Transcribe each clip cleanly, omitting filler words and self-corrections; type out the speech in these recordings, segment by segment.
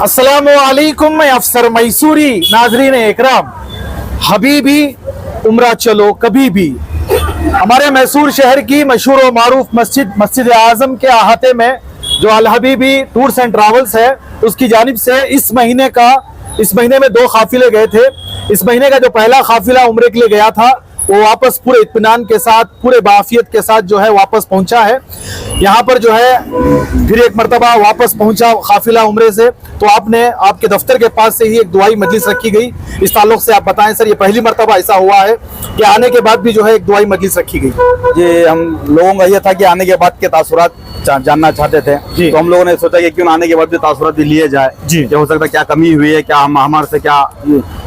अस्सलामु अलैकुम, मैं अफसर मैसूरी। नाजरीन इकराम, हबीबी उम्रा चलो कभी भी। हमारे मैसूर शहर की मशहूर व मारूफ मस्जिद आज़म के अहाते में जो अल हबीबी टूर्स एंड ट्रैवल्स है, उसकी जानिब से इस महीने में 2 काफिले गए थे। इस महीने का जो पहला काफिला उम्रे के लिए गया था, वो वापस पूरे इत्मीनान के साथ, पूरे बाफियत के साथ जो है वापस पहुंचा है। यहाँ पर जो है फिर एक मरतबा वापस पहुंचा काफिला उम्रे से, तो आपके दफ्तर के पास से ही एक दुआई मजलिस रखी गई। इस ताल्लुक से आप बताएं सर, ये पहली मरतबा ऐसा हुआ है कि आने के बाद भी जो है एक दुआई मजलिस रखी गई? जी, हम लोगों का ये था कि आने के बाद के तासुरात जानना चाहते थे, तो हम लोगों ने सोचा कि क्यों आने के बाद भी तासुरात भी लिए जाए। क्या हो सकता है, क्या कमी हुई है, क्या हमारे से क्या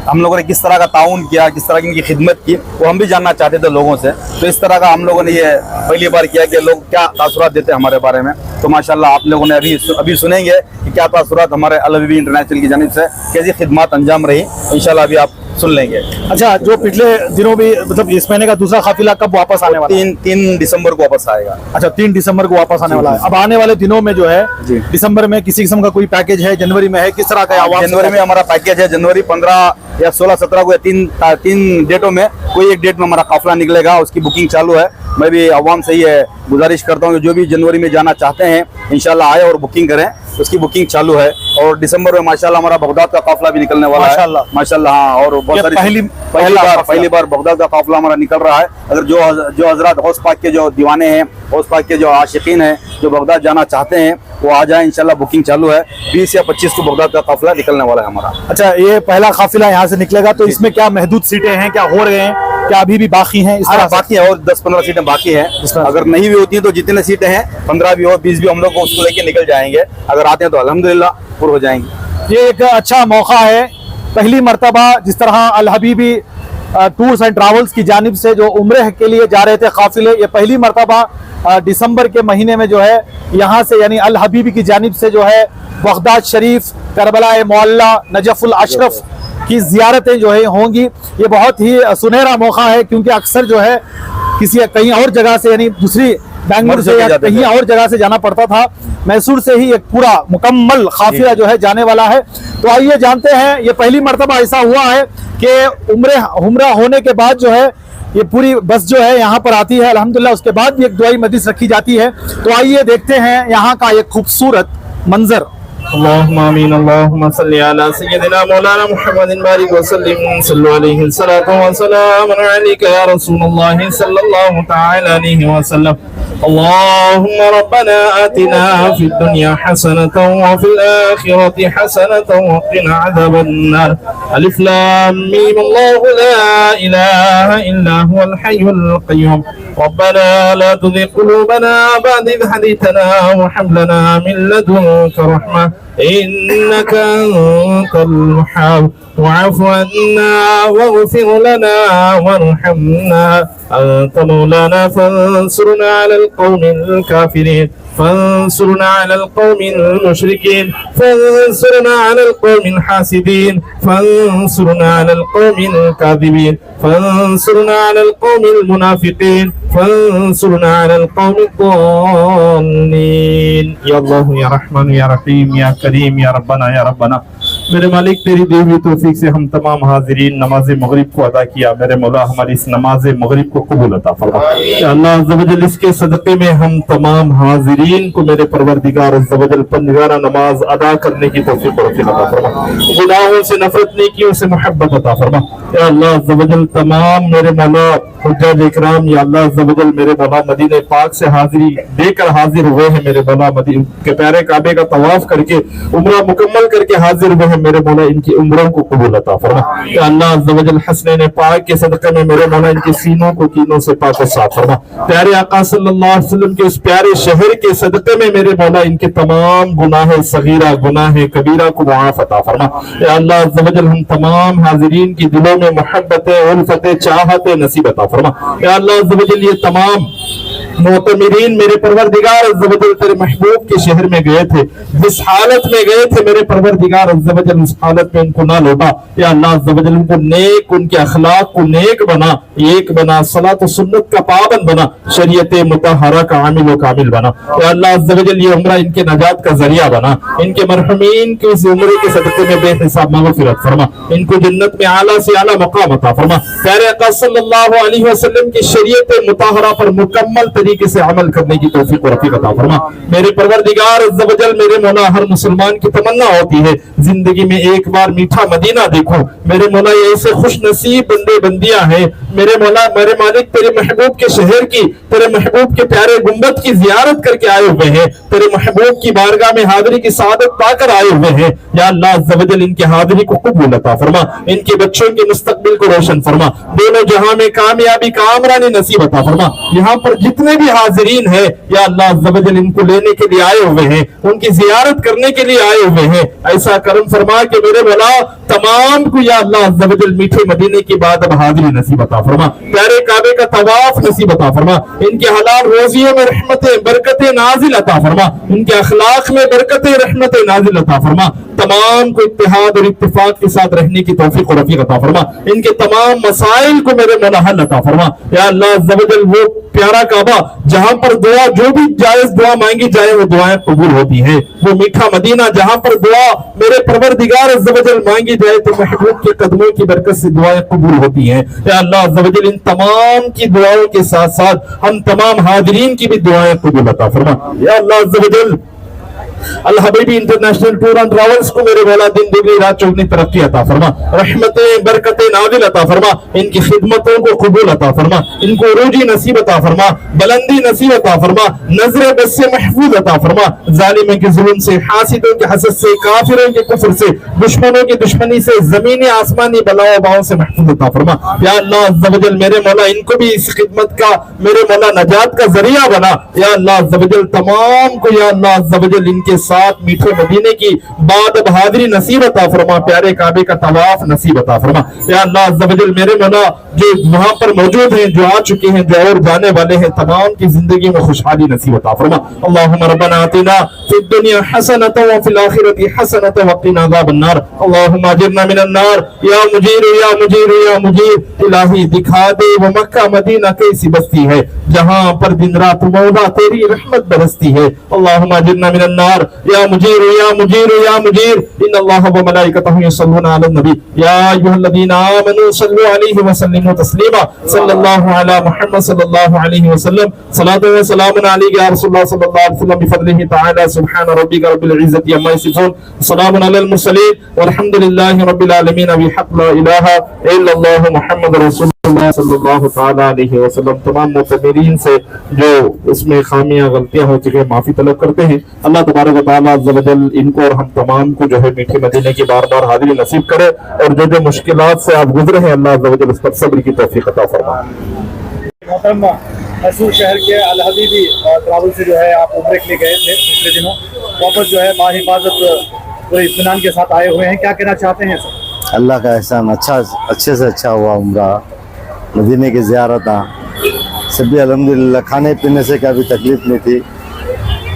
हम लोगों ने किस तरह का ताउन किया, किस तरह की इनकी खिदमत की, वो हम भी जानना चाहते थे लोगों से। तो इस तरह का हम लोगों ने ये पहली बार किया कि लोग क्या तासुरात देते हैं हमारे बारे में। तो माशाल्लाह आप लोगों ने अभी सुनेंगे कि क्या तासुरात हमारे अल हबीबी इंटरनेशनल की जानिब से कैसी खिदमत अंजाम रही, इंशाल्लाह अभी आप सुन लेंगे। अच्छा, जो पिछले दिनों भी मतलब इस महीने का दूसरा काफिला कब वापस आने वाला है? 3 दिसंबर को वापस आएगा। अच्छा, 3 दिसंबर को वापस आने वाला है। अब आने वाले दिनों में जो है दिसंबर में किसी किस्म का कोई पैकेज है, जनवरी में है, किस तरह का? जनवरी में हमारा पैकेज है। जनवरी 15 या 16, 17 को, या 3 डेटों में कोई एक डेट में हमारा काफिला निकलेगा, उसकी बुकिंग चालू है। मैं भी अवाम से ये गुजारिश करता हूँ कि जो भी जनवरी में जाना चाहते हैं इंशाल्लाह आए और बुकिंग करें, उसकी बुकिंग चालू है। और दिसंबर में माशाल्लाह हमारा बगदाद का काफिला भी निकलने वाला है माशाल्लाह। हाँ, और बहुत सारी पहली बार बगदाद का काफिला हमारा निकल रहा है। अगर जो हजरत गौस पाक के जो दीवाने हैं, गौस पाक के जो आशिकीन हैं, जो बगदाद जाना चाहते हैं, वो आ जाए, इंशाल्लाह बुकिंग चालू है। 20 या 25 को बगदाद का काफिला निकलने वाला है हमारा। अच्छा, ये पहला काफिला यहाँ से निकलेगा, तो इसमें क्या महदूद सीटें हैं, क्या हो रहे हैं, क्या अभी भी बाकी हैं? इस तरह बाकी है, और 10-15 सीटें बाकी हैं। अगर नहीं भी होती हैं तो जितने सीटें हैं, 15 भी हो, 20 भी, हम लोग को उसको लेके निकल जाएंगे। अगर आते हैं तो अल्हम्दुलिल्लाह पूरे हो जाएंगे। ये एक अच्छा मौका है, पहली मरतबा जिस तरह अल हबीबी टूर्स एंड ट्रैवल्स की जानिब से जो उम्रे के लिए जा रहे थे काफिले, ये पहली मरतबा दिसंबर के महीने में जो है यहाँ से यानी अल हबीबी की जानिब से जो है बगदाद शरीफ, करबला मोहल्ला, नजफुल अशरफ की जियारतें जो है होंगी। ये बहुत ही सुनहरा मौका है, क्योंकि अक्सर जो है कहीं और जगह से, यानी दूसरी बेंगलुरु से या कहीं और जगह से जाना पड़ता था। मैसूर से ही एक पूरा मुकम्मल काफिला जो है जाने वाला है। तो आइए जानते हैं, ये पहली मरतबा ऐसा हुआ है कि उम्रा होने के बाद जो है ये पूरी बस जो है यहाँ पर आती है अल्हम्दुलिल्लाह। उसके बाद भी एक दुआई मजलिस रखी जाती है। तो आइए देखते हैं यहाँ का एक खूबसूरत मंजर। अल्लाहुम्मा आमीन। अल्लाहुम्मा सल्ली अला सय्यिदिना मौलाना मुहम्मदिन बारिक व सल्लिम सल्लल्लाहु अलैहि सलातो व सलामुन अलैका या रसूलल्लाह सल्लल्लाहु तआला अलैहि व सल्लम। अल्लाहुम्मा रब्बना आतिना फिद दुनिया हसनतन व फिल आखिरति हसनतन व क़िना अज़ाबन नार। अलिफ लाम मीम। अल्लाहु ला इलाहा इल्ला हुवल हय्युल क़य्यूम। रब्बना ला तुज़िग़ क़ुलूबना बअद इज़ हदैतना व हब लना मिन लदुनका रहमा إنك أنت الوهاب واعف عنا واغفر لنا وارحمنا أنت مولانا فانصرنا على القوم الكافرين فانصرنا على القوم المشركين فانصرنا على القوم الحاسدين فانصرنا على القوم الكاذبين فانصرنا على القوم المنافقين فانصرنا على القوم الضالين يا الله يا رحمن يا رحيم يا کریم یا ربنا یا ربنا۔ میرے مالک تیری دی ہوئی توفیق سے ہم تمام حاضرین نماز مغرب کو ادا کیا۔ میرے مولا ہماری اس نماز مغرب کو قبول عطا فرما۔ یا اللہ عز و جل اس کے صدقے میں ہم تمام حاضرین کو میرے پروردگار عز و جل پنجگانہ نماز ادا کرنے کی توفیق عطا فرما۔ گناہوں سے نفرت، نیکیوں سے محبت عطا فرما۔ یا اللہ عز و جل تمام میرے مولا حجاج اکرام، یا اللہ عز و جل میرے مولا مدینہ پاک سے حاضری دے کر حاضر ہوئے ہیں، میرے مولا مدینہ کے پیارے کعبے کا طواف کر کے عمرہ مکمل کر کے حاضر ہوئے ہیں، میرے مولا ان کی عمروں کو قبول عطا فرما۔ کہ اللہ عز و جل حسنین پاک کے صدقے میں میرے مولا ان کے سینوں کو کینوں سے پاک و صاف فرما۔ پیارے آقا صلی اللہ علیہ وسلم کے اس پیارے شہر کے صدقے میں میرے مولا ان کے تمام گناہ صغیرہ گناہ کبیرہ کو معاف عطا فرما۔ کہ اللہ عز و جل ہم تمام حاضرین کی دلوں میں محبت الفت چاہت نصیب عطا فرما۔ کہ اللہ عز و جل یہ تمام मोतमिरीन मेरे परवरदिगार अज़्ज़ व जल तेरे महबूब के शहर में गए थे, जिस हालत में गए थे मेरे परवरदिगार अज़्ज़ व जल उस हालत में इनको ना लौटा। या अल्लाह अज़्ज़ व जल उनको नेक, उनके अखलाक को नेक बना, एक बना, सलात व सुन्नत का पाबंद बना, शरीयत मुतहरा का आमिल व कामिल बना। या अल्लाह अज़्ज़ व जल ये उम्रा इनके नजात का जरिया बना, इनके मरहूमीन की इस उम्र के सदक़े में बेहिसाब मग़फ़िरत फरमा, इनको जन्नत में आला से आला मक़ाम अता फरमा। प्यारे आका सल्लल्लाहु अलैहि वसल्लम की शरीयत मुतहरा पर मुकम्मल तरीके से अमल करने की तौफीक और रफ़ीक अता फरमा। मेरे परवरदिगार अज़्ज़ व जल मेरे मौला हर मुसलमान की तमन्ना होती है जिंदगी में एक बार मीठा मदीना देखूं। मेरे मौला ये ऐसे खुश नसीब बंदे बंदियां हैं मेरे मौला, मेरे मालिक, तेरे महबूब के शहर की, तेरे महबूब के प्यारे गुंबद की जियारत करके आए हुए हैं, तेरे महबूब की बारगाह में हाजिरी की सादत पाकर आए हुए हैं। या अल्लाह अज़्ज़ व जल इनकी हाजिरी को कबूल अता फरमा, इनके बच्चों के मुस्तकबिल को रोशन फरमा, दोनों जहां में कामयाबी कामरानी नसीब अता फरमा। यहाँ पर जितने भी हाजिरीन हैं या अल्लाह अज़्ज़ व जल इनको लेने के लिए आए हुए हैं, उनकी जियारत करने के लिए आए हुए हैं, ऐसा करम फरमा कि मेरे मौला तमाम को या अल्लाह अज़्ज़ व जल मीठे मदीने की बाद अब हाजिरी नसीब अता फरमा, प्यारे काबे का तवाफ नसीब अता फरमा, इनके हलाल रोजियों में रहमतें बरकतें नाजिल अता फरमा, इनके अखलाक में बरकतें रहमतें नाजिल अता फरमा, तमाम को इत्तेहाद और इत्तिफाक के साथ रहने की तौफीक और रफ़ीक अता फरमा, इनके तमाम मसाइल को मेरे मौला हल अता फरमा। या अल्लाह अज़्ज़ व जल वो प्यारा काबा जहां पर दुआ, जो भी जायज दुआ मांगी जाए वो दुआएं कबूल होती है, वो मीठा मदीना जहां पर दुआ मेरे परवरदिगार अज़्ज़ व जल मांगी जाए तो महबूब के कदमों की बरकत से दुआएं कबूल होती हैं। या अल्लाह अज़्ज़ व जल इन तमाम की दुआओं के साथ साथ हम तमाम हाजिरीन की भी दुआएं कबूल अता फरमा। या अल्लाह अज़्ज़ व जल अल Habibi international tour and travels को मेरे मौला दिन दुगनी रात चौगनी तरक्की अता फरमा, रहमतें बरकतें नाज़िल अता फरमा, इनकी खिदमतों को कबूल अता फरमा, इनको उरूजी नसीब अता फरमा, बुलंदी नसीब अता फरमा, नजर बस से महफूज अता फरमा, जालिमों के जुल्म से, हासिदों के हसद से, काफिरों के कुफ्र से, दुश्मनों की दुश्मनी से, जमीनी आसमानी बलाओ बाओं से महफूज अता फरमा। या अल्लाह अज़्ज़ व जल मेरे मौला इनको भी इस खिदमत का मेरे मौला नजात का जरिया बना। या अल्लाह अज़्ज़ व जल तमाम को या अल्लाह अज़्ज़ व जल के साथ मीठे मदीने की बाद अब हाजिरी नसीब अता फरमा, प्यारे काबे का तवाफ नसीब अता फरमा। या अल्लाह अज़्ज़ व जल मेरे मौला जो वहां पर मौजूद हैं, जो आ चुके हैं, जो और जाने वाले हैं, तमाम की जिंदगी में खुशहाली नसीब अता फरमा। अल्लाहुम्मा रब्बना आतिना फिद दुनिया हसनतन व फिल आखिरति हसनतन व क़िना अज़ाबन नार। अल्लाहुम्मा अजिरना मिनन नार या मुजीर या मुजीर या मुजीर। इलाही दिखा दे वो मक्का मदीना कैसी बस्ती है जहां पर दिन रात मौला तेरी रहमत बरसती है। अल्लाहुम्मा अजिरना मिनन नार या मुजीर या मुजीर या मुजीर। इन्नल्लाह व मलाइकतहु यसल्लूना अलन नबी या अय्युहल्लज़ीना आमनू सल्लु अलैहि व सल्लिमू तस्लीमा। सल्लल्लाहु अला मुहम्मद सल्लल्लाहु अलैहि वसल्लम। सलातु व सलामुन अलैका या रसूलल्लाह सल्लल्लाहु अलैहि वसल्लम बिफज़लिहि तआला सुब्हान रब्बिका रब्बिल इज्जति अम्मा यसिफून सलामुन अलल मुरसलीन वल्हम्दुलिल्लाहि रब्बिल आलमीन बिहक़्क़ि ला इलाहा इल्लल्लाहु मुहम्मदुर रसूलुल्लाह सल्लल्लाहु तआला अलैहि वसल्लम। तमाम मुतमिरीन से जो इसमें खामियां गलतियां हो चुकी है माफी तलब करते हैं। अल्लाह तबारक व तआला अज़्ज़ व जल इनको और हम तमाम को जो है मीठे मदीने की बार बार हाजिरी नसीब करे और जो जो मुश्किलात से आप गुजरे हैं अल्लाह अज़्ज़ व जल उस पर सब्र की तौफीक अता फरमाए। मोहतरम मैसूर शहर के अल हबीबी ट्रैवल से जो है आप उम्रे के लिए गए थे पिछले दिनों, वापस जो है बाहिफाजत पूरे इत्मीनान के साथ आए हुए हैं, क्या कहना चाहते हैं सर? अल्लाह का एहसान अच्छे से अच्छा हुआ उम्रा, मदीने की ज़ियारत सभी अल्हम्दुलिल्लाह, खाने पीने से कभी तकलीफ नहीं थी,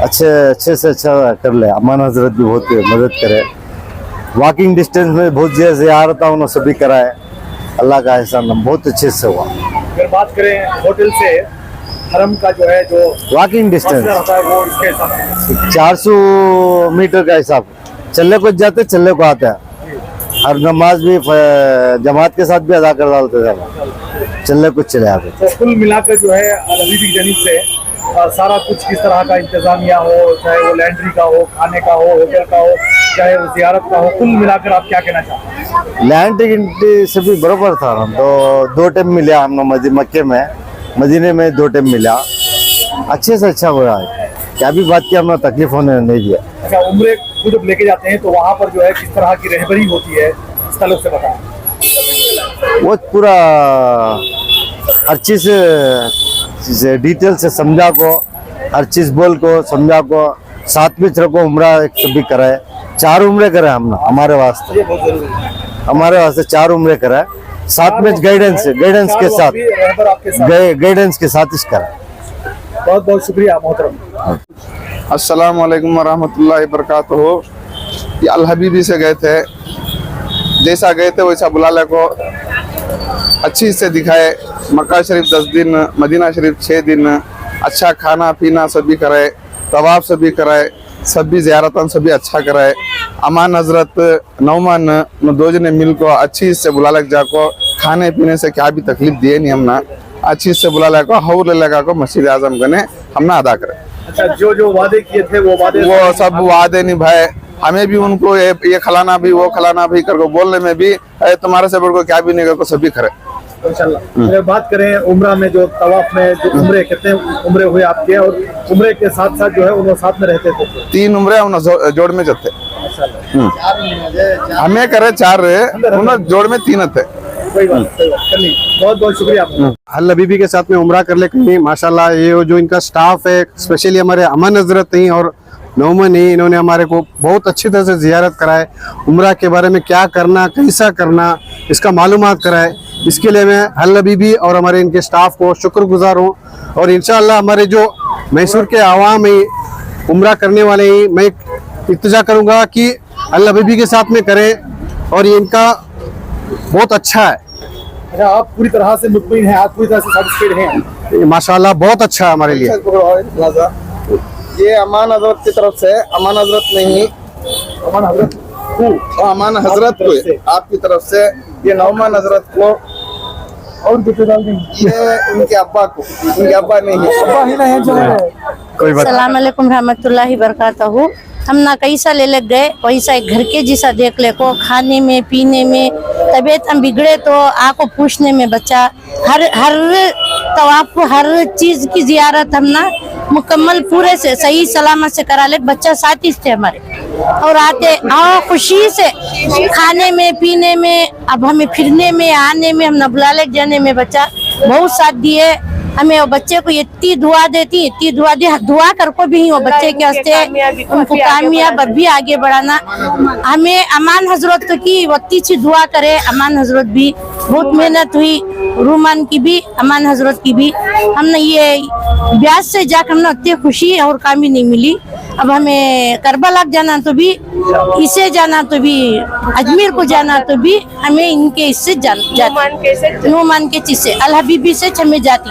अच्छे से अच्छा कर ले। अमान हजरत भी बहुत मदद करे, वॉकिंग डिस्टेंस में बहुत ज़ियारत उन्होंने सभी कराए, अल्लाह का एहसान बहुत अच्छे से हुआ। अगर बात करें होटल से हरम का जो है जो वॉकिंग डिस्टेंस होता है वो इसके हिसाब से 400 मीटर का हिसाब, चलने को जाते चलने को आते हैं, हर नमाज भी जमात के साथ भी अदा कर डालते थे, चलने कुछ चले आते। तो कुल मिलाकर जो है अल हबीबी की जानिब से सारा कुछ किस तरह का इंतजामिया हो, चाहे वो लैंड्री का हो, खाने का हो, होटल का हो, चाहे वो ज़ियारत का हो, कुल मिलाकर आप क्या कहना चाहते हैं? लैंड से भी बराबर था, हम तो 2 टाइम मिला, हम मक्के में मदीने में 2 टाइम मिला, अच्छे से अच्छा हो रहा है, क्या भी बात की हमने तकलीफ होने नहीं दिया। अच्छा, उम्रे को जब लेके जाते हैं तो वहाँ पर जो है किस तरह की रहबरी होती है, इस ताल्लुक से बताएं। वो पूरा हर चीज़ डिटेल से समझा को, हर चीज़ बोल को समझा को, साथ में रखो उम्रा एक सभी कराए, 4 उम्रे कराए हमने, हमारे वास्ते 4 उम्रे कराए, साथ में गाइडेंस के साथ, गाइडेंस के साथ इस करा। बहुत बहुत शुक्रिया मोहतरम। अस्सलाम वालेकुम वरहमतुल्लाहि वबरकातुहू। ये अल हबीबी से गए थे, जैसा गए थे वैसा बुलाले को अच्छी से दिखाए। मक्का शरीफ 10 दिन, मदीना शरीफ 6 दिन, अच्छा खाना पीना सभी कराए, तवाफ सभी कराए, सभी ज़ियारतन सभी अच्छा कराए। अमान हजरत नौमान न दो जने मिल को अच्छी से बुला लग जाको, खाने पीने से क्या भी तकलीफ दिए नहीं हमना, अच्छी से बुला लगा हौर ले लगा को मस्जिद आजम गने हमना अदा करे। अच्छा, जो जो वादे किए थे वो सब वादे निभाए। हमें भी उनको ये खिलाना भी वो खिलाना भी कर को बोलने में भी तुम्हारे से बढ़ को क्या भी नहीं कर को सभी करे। इंशाल्लाह। अगर बात करें उम्रा में जो तवाफ में जो उम्रे कितने उम्रे हुए आपके, और उम्रे के साथ साथ जो है उन्होंने साथ में रहते थे? 3 उम्रे उन जोड़ में जते हमें करे 4 उन जोड़ में 3 थे। सही बात, चलिए बहुत बहुत शुक्रिया आपका। अल हबीबी के साथ में उम्रा कर ले कहीं माशाल्लाह। ये जो इनका स्टाफ है, स्पेशली हमारे अमन हजरत नहीं और नौमन नहीं, इन्होंने हमारे को बहुत अच्छी तरह से जियारत कराए। उम्रा के बारे में क्या करना, कैसा करना, इसका मालूमात कराए। इसके लिए मैं अल हबीबी और हमारे इनके स्टाफ को शुक्रगुजार हूँ। और इंशाअल्लाह हमारे जो मैसूर के आवाम ही उम्रा करने वाले ही, मैं इल्तिजा करूँगा कि अल हबीबी के साथ में करें और ये इनका बहुत अच्छा है। अच्छा, आप पूरी तरह से मुतमईन हैं, आप पूरी तरह से सैटिस्फाइड हैं? ये माशाल्लाह बहुत अच्छा है हमारे लिए। ये अमान हजरत की तरफ से, अमान हजरत नहीं, अमान हजरत अमान हजरत को आपकी तरफ से, ये नौमान हजरत को और कितने डाल देंगे? ये उनके अब्बा को, उनके अब्बा नहीं है, अब्बा ही नहीं है जो है। कोई बात अस्सलाम वालेकुम रहमतुल्लाहि बरकातहू। हम ना कैसा ले लग गए वैसा एक घर के जैसा देख ले को, खाने में पीने में तबीयत हम बिगड़े तो आको पूछने में बच्चा, हर तवाफ को हर चीज की जियारत हम ना मुकम्मल पूरे से सही सलामत से करा ले। बच्चा साथी थे हमारे और आते आओ खुशी से खाने में पीने में, अब हमें फिरने में आने में, हम न बुला ले जाने में बच्चा बहुत साथ दिए हमें। वो बच्चे को इतनी दुआ देती, इतनी दुआ दी, दुआ कर को भी वो बच्चे के हंसते उनको कामयाब भी आगे बढ़ाना। हमें अमान हजरत की इतनी सी दुआ करे। अमान हजरत भी बहुत मेहनत हुई, रूमान की भी, अमान हजरत की भी। हमने ये ब्याज से जाकर हमने इतनी खुशी और कामी नहीं मिली। अब हमें करबला जाना तो भी, इसे जाना तो भी, अजमेर को जाना तो भी हमें इनके इससे नुमान के चीज से, अल हबीबी से हमें जाती।